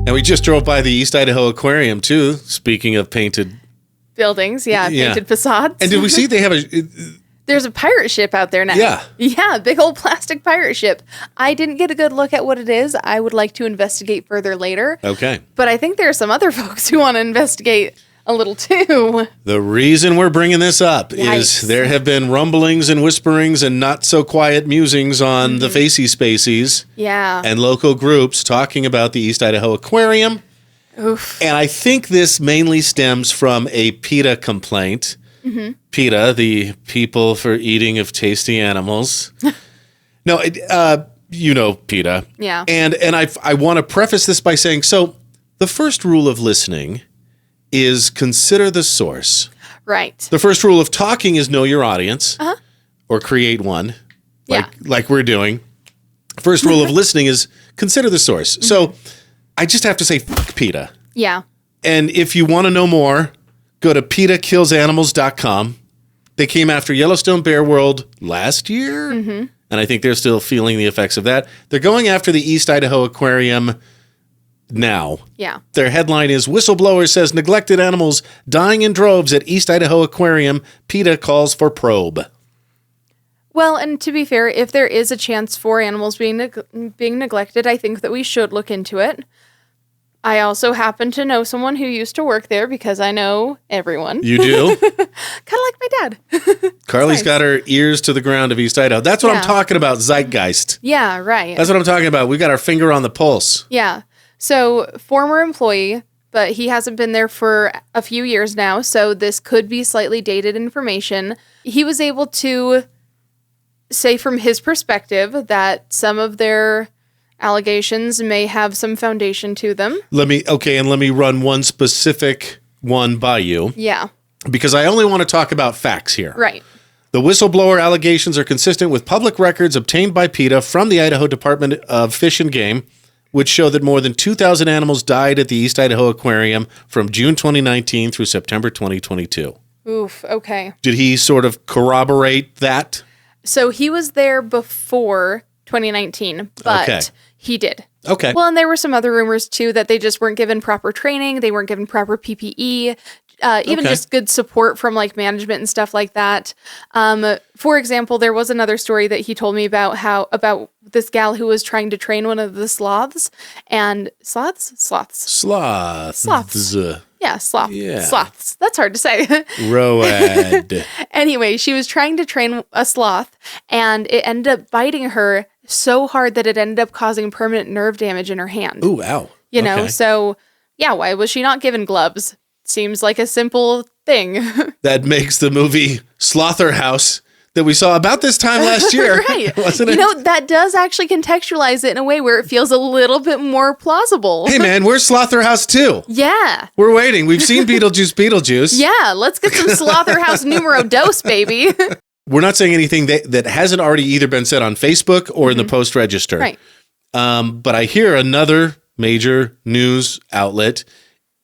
And we just drove by the East Idaho Aquarium, too, speaking of painted buildings. Yeah, painted facades. And did we see they have There's a pirate ship out there now. Yeah. Yeah, big old plastic pirate ship. I didn't get a good look at what it is. I would like to investigate further later. Okay. But I think there are some other folks who want to investigate a little too. The reason we're bringing this up is there have been rumblings and whisperings and not so quiet musings on the Facey Spacies and local groups talking about the East Idaho Aquarium. Oof. And I think this mainly stems from a PETA complaint. PETA, the People for Eating of Tasty Animals. No, you know PETA. Yeah. And I want to preface this by saying, so the first rule of listening is consider the source. Right. The first rule of talking is know your audience or create one like we're doing. First rule of listening is consider the source. So I just have to say fuck PETA. Yeah. And if you want to know more, go to PETAKillsAnimals.com. They came after Yellowstone Bear World last year, and I think they're still feeling the effects of that. They're going after the East Idaho Aquarium now. Yeah. Their headline is Whistleblower Says Neglected Animals Dying in Droves at East Idaho Aquarium. PETA Calls for Probe. Well, and to be fair, if there is a chance for animals being neglected, I think that we should look into it. I also happen to know someone who used to work there because I know everyone. You do? Kind of like my dad. Karley's got her ears to the ground of East Idaho. That's what I'm talking about, zeitgeist. Yeah, right. That's what I'm talking about. We got our finger on the pulse. Yeah. So, former employee, but he hasn't been there for a few years now, so this could be slightly dated information. He was able to say from his perspective that some of their allegations may have some foundation to them. Let me run one specific one by you. Yeah. Because I only want to talk about facts here. Right. The whistleblower allegations are consistent with public records obtained by PETA from the Idaho Department of Fish and Game, which show that more than 2,000 animals died at the East Idaho Aquarium from June 2019 through September 2022. Oof, okay. Did he sort of corroborate that? So he was there before 2019, but he did. Okay. Well, and there were some other rumors, too, that they just weren't given proper training. They weren't given proper PPE, even just good support from, like, management and stuff like that. For example, there was another story that he told me about this gal who was trying to train one of the sloths. And sloths. Yeah, sloth. Yeah. Sloths. That's hard to say. Road. Anyway, she was trying to train a sloth, and it ended up biting her so hard that it ended up causing permanent nerve damage in her hand. Ooh, ow. You know, so, yeah, why was she not given gloves? Seems like a simple thing. That makes the movie Slaughterhouse that we saw about this time last year. Right. Wasn't it? You know, that does actually contextualize it in a way where it feels a little bit more plausible. Hey, man, we're Slaughterhouse too. Yeah. We're waiting. We've seen Beetlejuice. Yeah, let's get some Slaughterhouse numero dos, baby. We're not saying anything that hasn't already either been said on Facebook or in the Post Register. Right. But I hear another major news outlet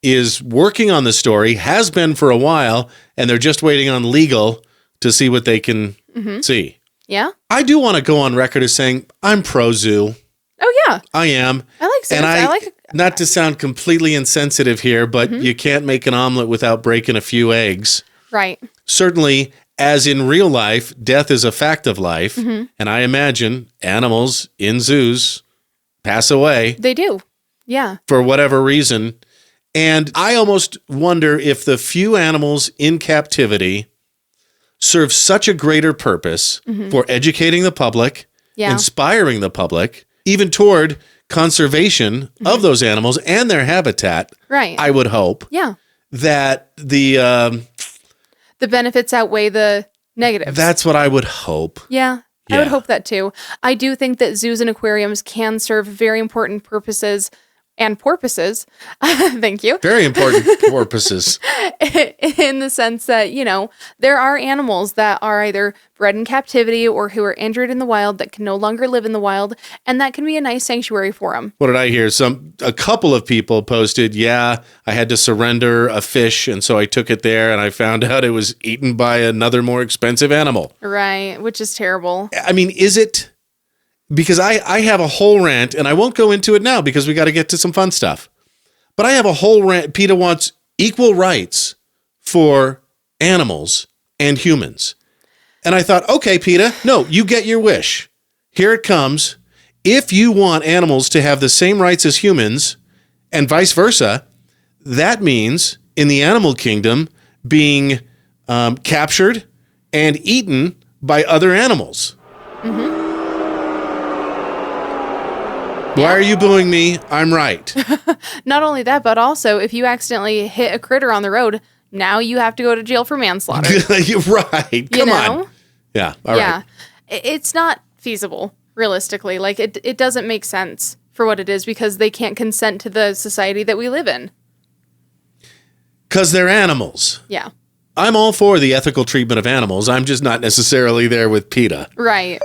is working on the story, has been for a while, and they're just waiting on legal to see what they can see. Yeah? I do want to go on record as saying I'm pro-zoo. Oh, yeah. I am. I like zoos. And I like... not to sound completely insensitive here, but you can't make an omelet without breaking a few eggs. Right. Certainly, as in real life, death is a fact of life. And I imagine animals in zoos pass away. They do. Yeah. For whatever reason. And I almost wonder if the few animals in captivity serve such a greater purpose for educating the public, inspiring the public, even toward conservation of those animals and their habitat. Right. I would hope. Yeah. That the benefits outweigh the negatives. That's what I would hope. Yeah. I would hope that too. I do think that zoos and aquariums can serve very important purposes and porpoises. Thank you. Very important porpoises. In the sense that, you know, there are animals that are either bred in captivity or who are injured in the wild that can no longer live in the wild, and that can be a nice sanctuary for them. What did I hear? A couple of people posted, I had to surrender a fish, and so I took it there, and I found out it was eaten by another more expensive animal. Right, which is terrible. I mean, is it... Because I have a whole rant, and I won't go into it now because we got to get to some fun stuff. But I have a whole rant. PETA wants equal rights for animals and humans. And I thought, okay, PETA, no, you get your wish. Here it comes. If you want animals to have the same rights as humans and vice versa, that means in the animal kingdom being captured and eaten by other animals. Mm-hmm. Why are you booing me? I'm right. Not only that, but also if you accidentally hit a critter on the road, now you have to go to jail for manslaughter. You're right. Come on. Yeah. All right. It's not feasible, realistically. Like, it doesn't make sense for what it is because they can't consent to the society that we live in. Because they're animals. Yeah. I'm all for the ethical treatment of animals. I'm just not necessarily there with PETA. Right.